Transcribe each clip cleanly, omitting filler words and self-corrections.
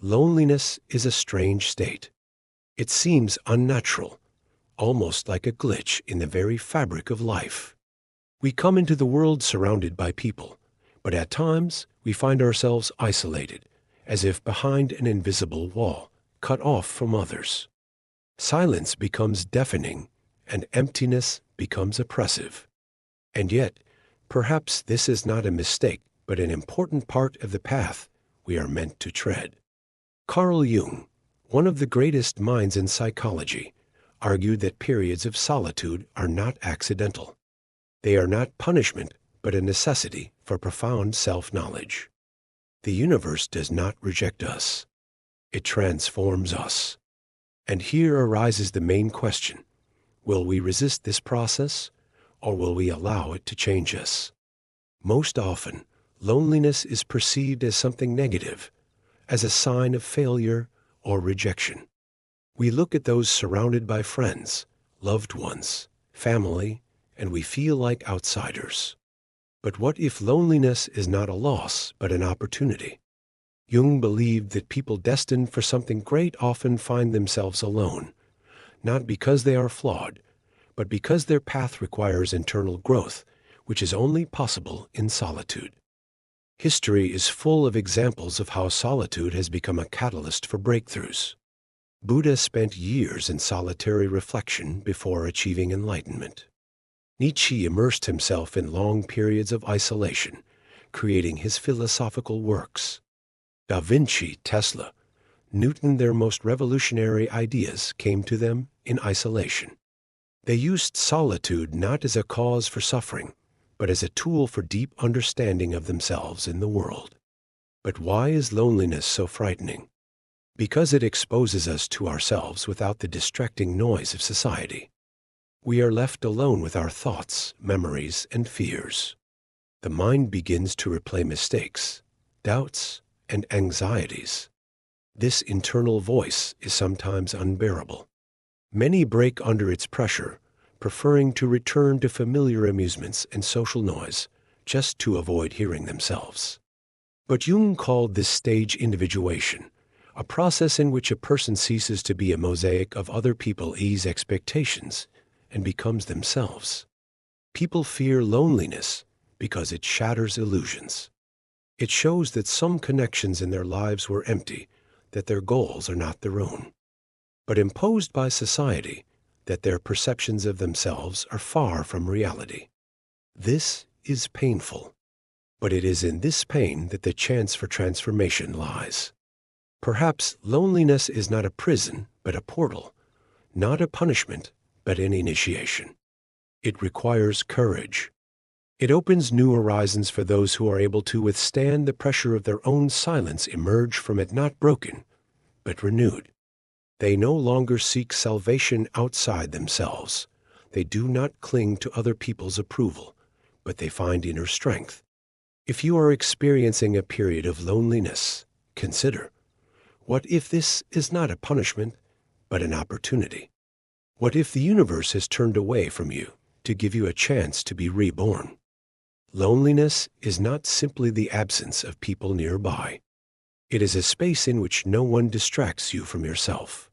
Loneliness is a strange state. It seems unnatural, almost like a glitch in the very fabric of life. We come into the world surrounded by people, but at times we find ourselves isolated, as if behind an invisible wall, cut off from others. Silence becomes deafening, and emptiness becomes oppressive. And yet, perhaps this is not a mistake, but an important part of the path we are meant to tread. Carl Jung, one of the greatest minds in psychology, argued that periods of solitude are not accidental. They are not punishment, but a necessity for profound self-knowledge. The universe does not reject us. It transforms us. And here arises the main question: will we resist this process, or will we allow it to change us? Most often, loneliness is perceived as something negative, as a sign of failure or rejection. We look at those surrounded by friends, loved ones, family, and we feel like outsiders. But what if loneliness is not a loss, but an opportunity? Jung believed that people destined for something great often find themselves alone, not because they are flawed, but because their path requires internal growth, which is only possible in solitude. History is full of examples of how solitude has become a catalyst for breakthroughs. Buddha spent years in solitary reflection before achieving enlightenment. Nietzsche immersed himself in long periods of isolation, creating his philosophical works. Da Vinci, Tesla, Newton, their most revolutionary ideas came to them in isolation. They used solitude not as a cause for suffering, but as a tool for deep understanding of themselves in the world. But why is loneliness so frightening? Because it exposes us to ourselves without the distracting noise of society. We are left alone with our thoughts, memories, and fears. The mind begins to replay mistakes, doubts, and anxieties. This internal voice is sometimes unbearable. Many break under its pressure, preferring to return to familiar amusements and social noise just to avoid hearing themselves. But Jung called this stage individuation, a process in which a person ceases to be a mosaic of other people's expectations and becomes themselves. People fear loneliness because it shatters illusions. It shows that some connections in their lives were empty, that their goals are not their own, but imposed by society, that their perceptions of themselves are far from reality. This is painful, but it is in this pain that the chance for transformation lies. Perhaps loneliness is not a prison, but a portal, not a punishment, but an initiation. It requires courage. It opens new horizons for those who are able to withstand the pressure of their own silence, emerge from it not broken, but renewed. They no longer seek salvation outside themselves. They do not cling to other people's approval, but they find inner strength. If you are experiencing a period of loneliness, consider, what if this is not a punishment, but an opportunity? What if the universe has turned away from you to give you a chance to be reborn? Loneliness is not simply the absence of people nearby. It is a space in which no one distracts you from yourself.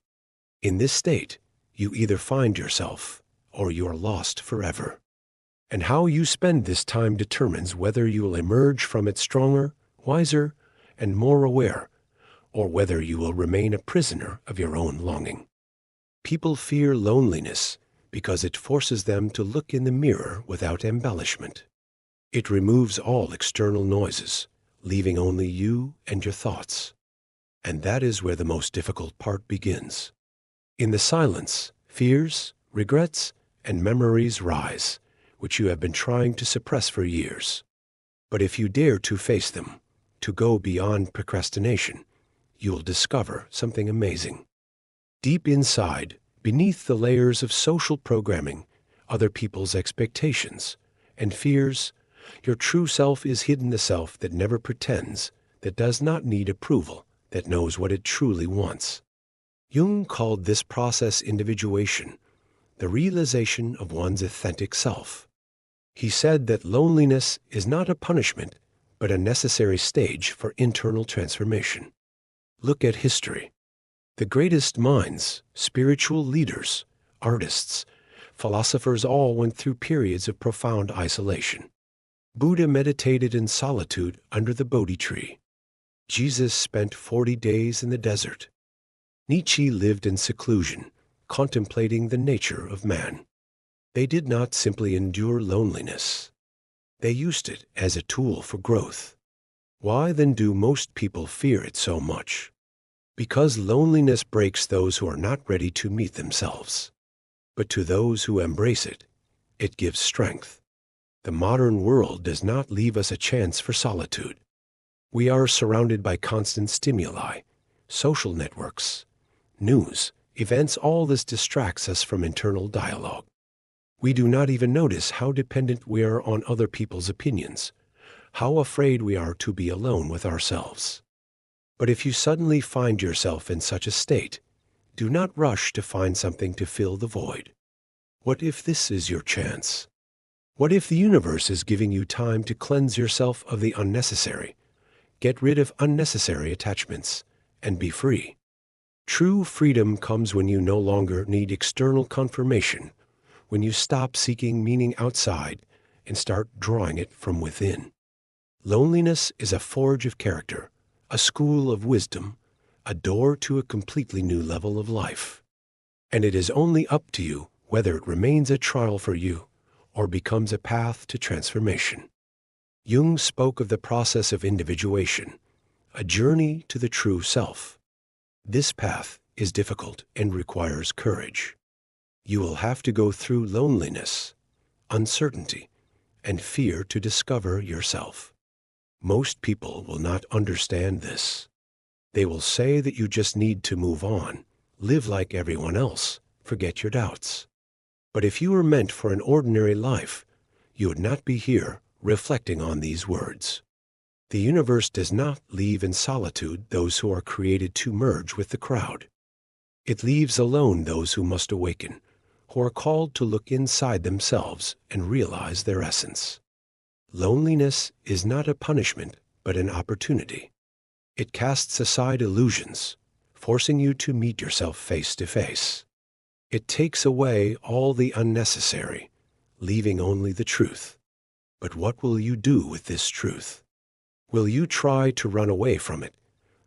In this state, you either find yourself or you are lost forever. And how you spend this time determines whether you will emerge from it stronger, wiser, and more aware, or whether you will remain a prisoner of your own longing. People fear loneliness because it forces them to look in the mirror without embellishment. It removes all external noises, leaving only you and your thoughts. And that is where the most difficult part begins. In the silence, fears, regrets, and memories rise, which you have been trying to suppress for years. But if you dare to face them, to go beyond procrastination, you will discover something amazing. Deep inside, beneath the layers of social programming, other people's expectations, and fears, your true self is hidden, the self that never pretends, that does not need approval, that knows what it truly wants. Jung called this process individuation, the realization of one's authentic self. He said that loneliness is not a punishment, but a necessary stage for internal transformation. Look at history. The greatest minds, spiritual leaders, artists, philosophers all went through periods of profound isolation. Buddha meditated in solitude under the Bodhi tree. Jesus spent 40 days in the desert. Nietzsche lived in seclusion, contemplating the nature of man. They did not simply endure loneliness. They used it as a tool for growth. Why then do most people fear it so much? Because loneliness breaks those who are not ready to meet themselves. But to those who embrace it, it gives strength. The modern world does not leave us a chance for solitude. We are surrounded by constant stimuli, social networks, news, events. All this distracts us from internal dialogue. We do not even notice how dependent we are on other people's opinions, how afraid we are to be alone with ourselves. But if you suddenly find yourself in such a state, do not rush to find something to fill the void. What if this is your chance? What if the universe is giving you time to cleanse yourself of the unnecessary, get rid of unnecessary attachments, and be free? True freedom comes when you no longer need external confirmation, when you stop seeking meaning outside and start drawing it from within. Loneliness is a forge of character, a school of wisdom, a door to a completely new level of life. And it is only up to you whether it remains a trial for you or becomes a path to transformation. Jung spoke of the process of individuation, a journey to the true self. This path is difficult and requires courage. You will have to go through loneliness, uncertainty, and fear to discover yourself. Most people will not understand this. They will say that you just need to move on, live like everyone else, forget your doubts. But if you were meant for an ordinary life, you would not be here reflecting on these words. The universe does not leave in solitude those who are created to merge with the crowd. It leaves alone those who must awaken, who are called to look inside themselves and realize their essence. Loneliness is not a punishment, but an opportunity. It casts aside illusions, forcing you to meet yourself face to face. It takes away all the unnecessary, leaving only the truth. But what will you do with this truth? Will you try to run away from it,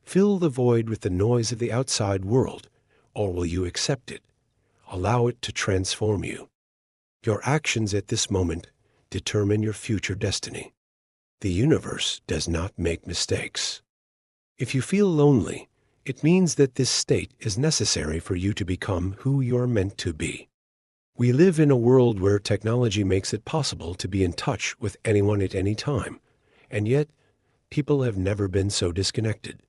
fill the void with the noise of the outside world, or will you accept it, allow it to transform you? Your actions at this moment determine your future destiny. The universe does not make mistakes. If you feel lonely, it means that this state is necessary for you to become who you are meant to be. We live in a world where technology makes it possible to be in touch with anyone at any time, and yet people have never been so disconnected.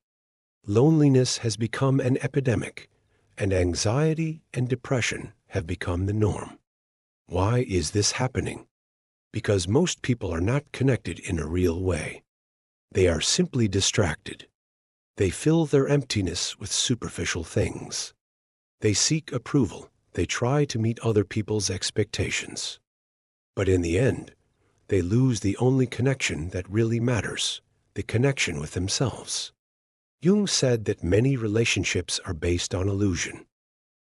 Loneliness has become an epidemic, and anxiety and depression have become the norm. Why is this happening? Because most people are not connected in a real way. They are simply distracted. They fill their emptiness with superficial things. They seek approval. They try to meet other people's expectations. But in the end, they lose the only connection that really matters, the connection with themselves. Jung said that many relationships are based on illusion.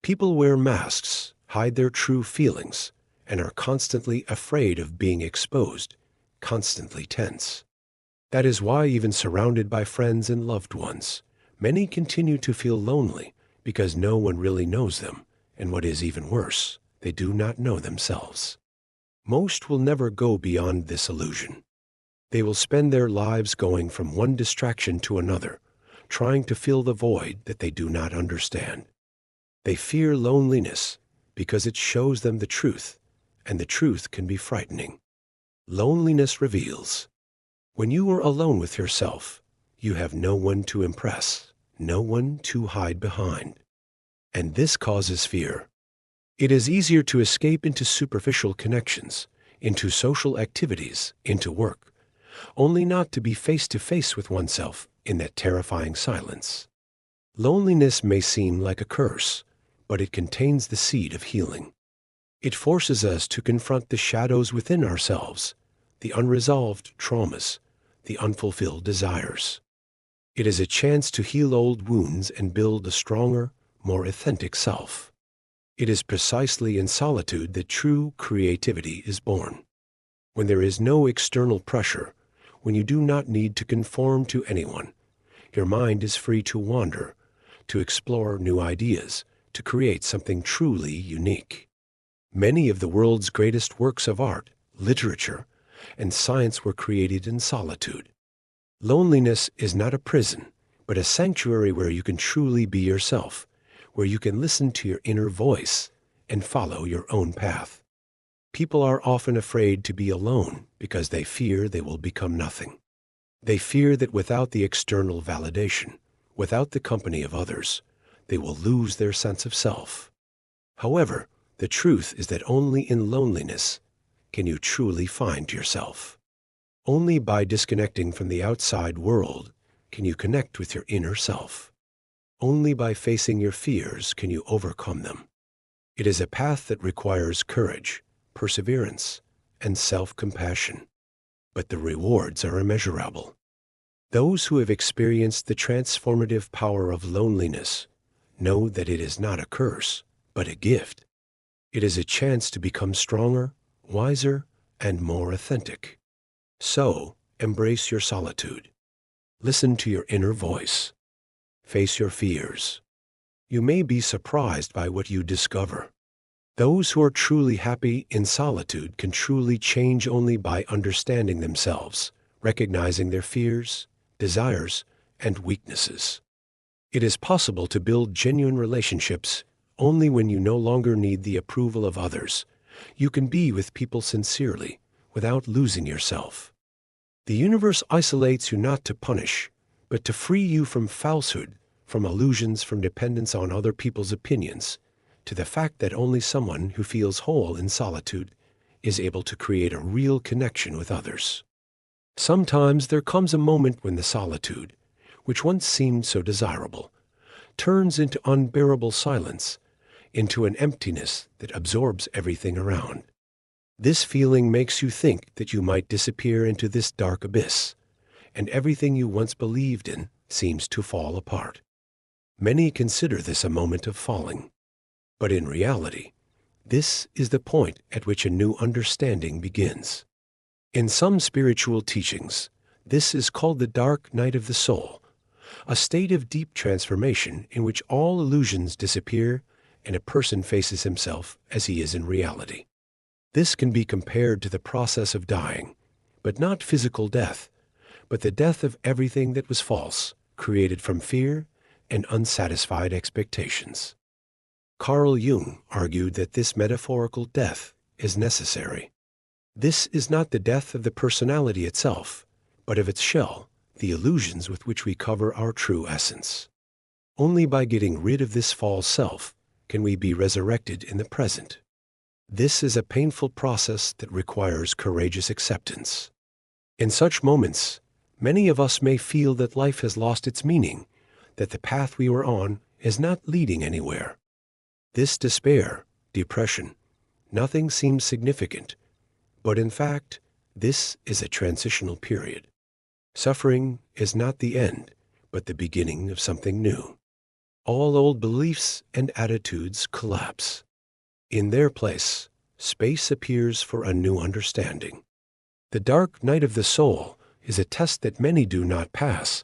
People wear masks, hide their true feelings, and are constantly afraid of being exposed, constantly tense. That is why, even surrounded by friends and loved ones, many continue to feel lonely because no one really knows them, and what is even worse, they do not know themselves. Most will never go beyond this illusion. They will spend their lives going from one distraction to another, trying to fill the void that they do not understand. They fear loneliness because it shows them the truth, and the truth can be frightening. Loneliness reveals. When you are alone with yourself, you have no one to impress, no one to hide behind. And this causes fear. It is easier to escape into superficial connections, into social activities, into work, only not to be face to face with oneself in that terrifying silence. Loneliness may seem like a curse, but it contains the seed of healing. It forces us to confront the shadows within ourselves, the unresolved traumas, the unfulfilled desires. It is a chance to heal old wounds and build a stronger, more authentic self. It is precisely in solitude that true creativity is born. When there is no external pressure, when you do not need to conform to anyone, your mind is free to wander, to explore new ideas, to create something truly unique. Many of the world's greatest works of art, literature, and science were created in solitude. Loneliness is not a prison, but a sanctuary where you can truly be yourself, where you can listen to your inner voice and follow your own path. People are often afraid to be alone because they fear they will become nothing. They fear that without the external validation, without the company of others, they will lose their sense of self. However, the truth is that only in loneliness can you truly find yourself. Only by disconnecting from the outside world can you connect with your inner self. Only by facing your fears can you overcome them. It is a path that requires courage, perseverance, and self-compassion. But the rewards are immeasurable. Those who have experienced the transformative power of loneliness know that it is not a curse, but a gift. It is a chance to become stronger, wiser, and more authentic. So, embrace your solitude. Listen to your inner voice. Face your fears. You may be surprised by what you discover. Those who are truly happy in solitude can truly change only by understanding themselves, recognizing their fears, desires, and weaknesses. It is possible to build genuine relationships only when you no longer need the approval of others. You can be with people sincerely, without losing yourself. The universe isolates you not to punish, but to free you from falsehood, from illusions, from dependence on other people's opinions, to the fact that only someone who feels whole in solitude is able to create a real connection with others. Sometimes there comes a moment when the solitude, which once seemed so desirable, turns into unbearable silence, into an emptiness that absorbs everything around. This feeling makes you think that you might disappear into this dark abyss, and everything you once believed in seems to fall apart. Many consider this a moment of falling, but in reality, this is the point at which a new understanding begins. In some spiritual teachings, this is called the dark night of the soul, a state of deep transformation in which all illusions disappear and a person faces himself as he is in reality. This can be compared to the process of dying, but not physical death, but the death of everything that was false, created from fear and unsatisfied expectations. Carl Jung argued that this metaphorical death is necessary. This is not the death of the personality itself, but of its shell, the illusions with which we cover our true essence. Only by getting rid of this false self can we be resurrected in the present. This is a painful process that requires courageous acceptance. In such moments, many of us may feel that life has lost its meaning, that the path we were on is not leading anywhere. This despair, depression, nothing seems significant, but in fact, this is a transitional period. Suffering is not the end, but the beginning of something new. All old beliefs and attitudes collapse. In their place, space appears for a new understanding. The dark night of the soul is a test that many do not pass,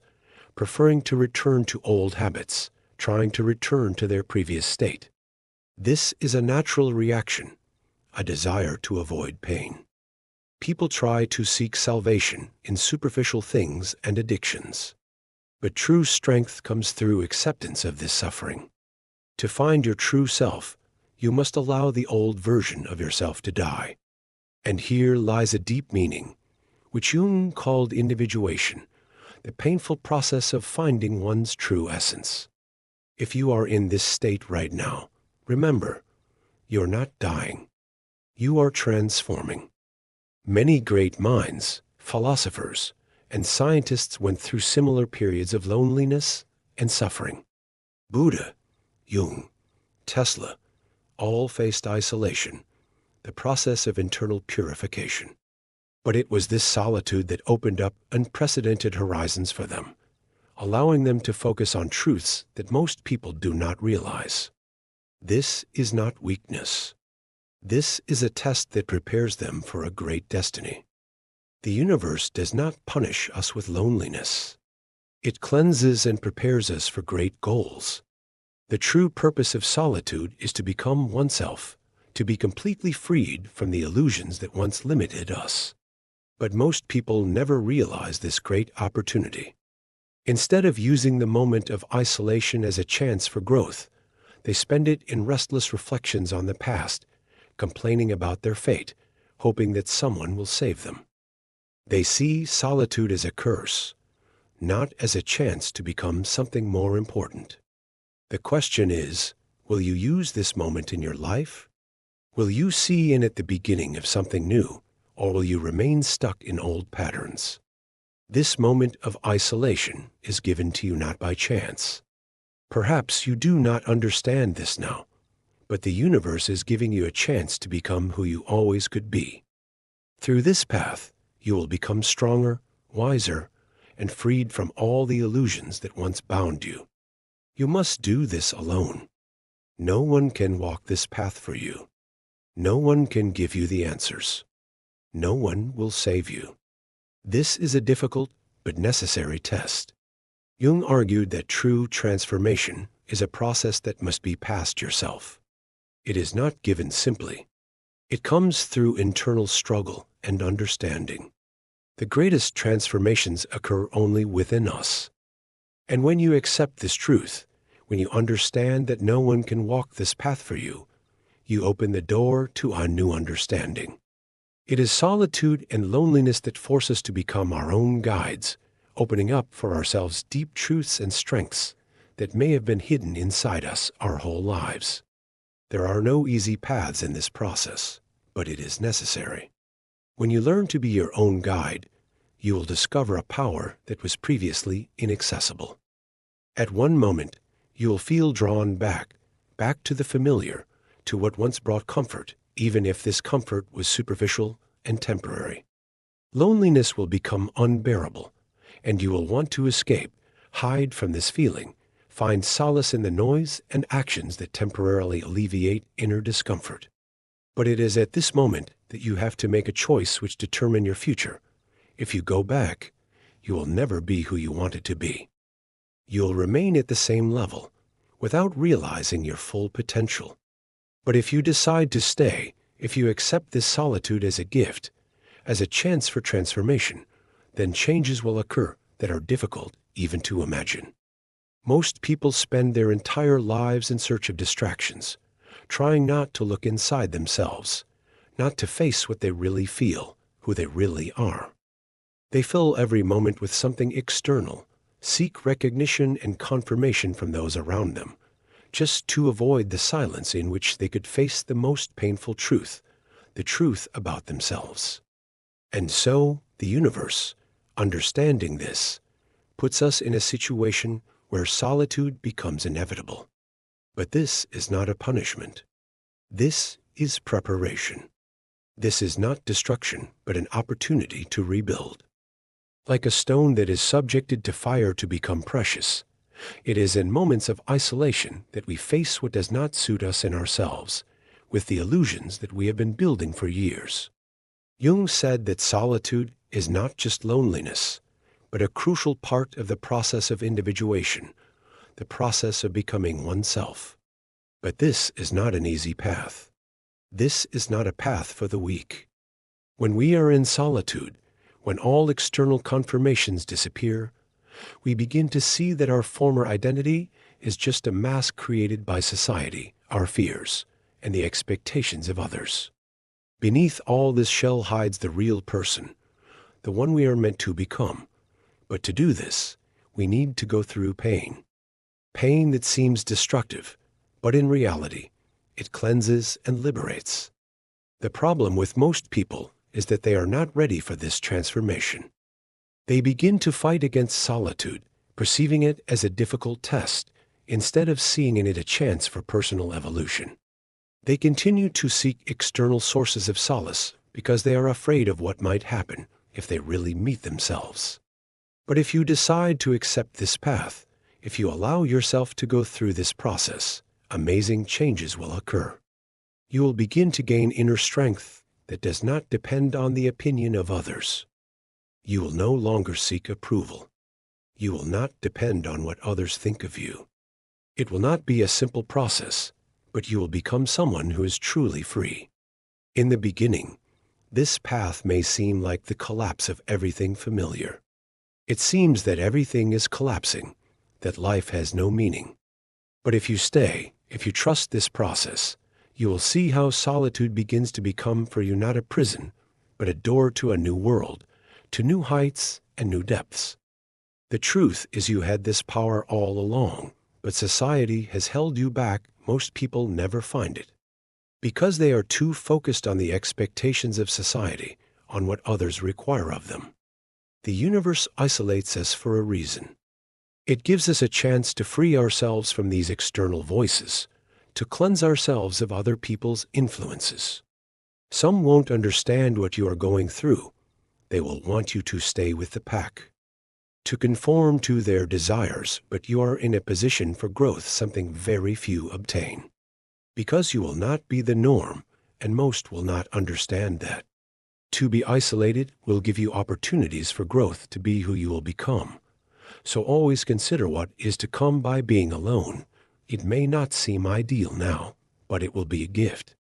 preferring to return to old habits, trying to return to their previous state. This is a natural reaction, a desire to avoid pain. People try to seek salvation in superficial things and addictions. But true strength comes through acceptance of this suffering. To find your true self, you must allow the old version of yourself to die. And here lies a deep meaning, which Jung called individuation, the painful process of finding one's true essence. If you are in this state right now, remember, you're not dying. You are transforming. Many great minds, philosophers, and scientists went through similar periods of loneliness and suffering. Buddha, Jung, Tesla, all faced isolation, the process of internal purification. But it was this solitude that opened up unprecedented horizons for them, allowing them to focus on truths that most people do not realize. This is not weakness. This is a test that prepares them for a great destiny. The universe does not punish us with loneliness. It cleanses and prepares us for great goals. The true purpose of solitude is to become oneself, to be completely freed from the illusions that once limited us. But most people never realize this great opportunity. Instead of using the moment of isolation as a chance for growth, they spend it in restless reflections on the past, complaining about their fate, hoping that someone will save them. They see solitude as a curse, not as a chance to become something more important. The question is, will you use this moment in your life? Will you see in it the beginning of something new, or will you remain stuck in old patterns? This moment of isolation is given to you not by chance. Perhaps you do not understand this now, but the universe is giving you a chance to become who you always could be. Through this path, you will become stronger, wiser, and freed from all the illusions that once bound you. You must do this alone. No one can walk this path for you. No one can give you the answers. No one will save you. This is a difficult but necessary test. Jung argued that true transformation is a process that must be past yourself. It is not given simply. It comes through internal struggle and understanding. The greatest transformations occur only within us. And when you accept this truth, when you understand that no one can walk this path for you, you open the door to a new understanding. It is solitude and loneliness that force us to become our own guides, opening up for ourselves deep truths and strengths that may have been hidden inside us our whole lives. There are no easy paths in this process, but it is necessary. When you learn to be your own guide, you will discover a power that was previously inaccessible. At one moment, you will feel drawn back to the familiar, to what once brought comfort, even if this comfort was superficial and temporary. Loneliness will become unbearable, and you will want to escape, hide from this feeling, find solace in the noise and actions that temporarily alleviate inner discomfort. But it is at this moment that you have to make a choice which determines your future. If you go back, you will never be who you wanted to be. You'll remain at the same level, without realizing your full potential. But if you decide to stay, if you accept this solitude as a gift, as a chance for transformation, then changes will occur that are difficult even to imagine. Most people spend their entire lives in search of distractions, trying not to look inside themselves, not to face what they really feel, who they really are. They fill every moment with something external, seek recognition and confirmation from those around them, just to avoid the silence in which they could face the most painful truth, the truth about themselves. And so, the universe, understanding this, puts us in a situation where solitude becomes inevitable. But this is not a punishment. This is preparation. This is not destruction, but an opportunity to rebuild. Like a stone that is subjected to fire to become precious, it is in moments of isolation that we face what does not suit us in ourselves, with the illusions that we have been building for years. Jung said that solitude is not just loneliness, but a crucial part of the process of individuation, the process of becoming oneself. But this is not an easy path. This is not a path for the weak. When we are in solitude, when all external confirmations disappear, we begin to see that our former identity is just a mask created by society, our fears, and the expectations of others. Beneath all this shell hides the real person, the one we are meant to become. But to do this, we need to go through pain. Pain that seems destructive, but in reality, it cleanses and liberates. The problem with most people is that they are not ready for this transformation. They begin to fight against solitude, perceiving it as a difficult test, instead of seeing in it a chance for personal evolution. They continue to seek external sources of solace because they are afraid of what might happen if they really meet themselves. But if you decide to accept this path, if you allow yourself to go through this process, amazing changes will occur. You will begin to gain inner strength that does not depend on the opinion of others. You will no longer seek approval. You will not depend on what others think of you. It will not be a simple process, but you will become someone who is truly free. In the beginning, this path may seem like the collapse of everything familiar. It seems that everything is collapsing, that life has no meaning. But if you stay, if you trust this process, you will see how solitude begins to become for you not a prison, but a door to a new world, to new heights and new depths. The truth is you had this power all along, but society has held you back. Most people never find it. Because they are too focused on the expectations of society, on what others require of them. The universe isolates us for a reason. It gives us a chance to free ourselves from these external voices, to cleanse ourselves of other people's influences. Some won't understand what you are going through. They will want you to stay with the pack, to conform to their desires, but you are in a position for growth, something very few obtain. Because you will not be the norm, and most will not understand that. To be isolated will give you opportunities for growth to be who you will become. So always consider what is to come by being alone. It may not seem ideal now, but it will be a gift.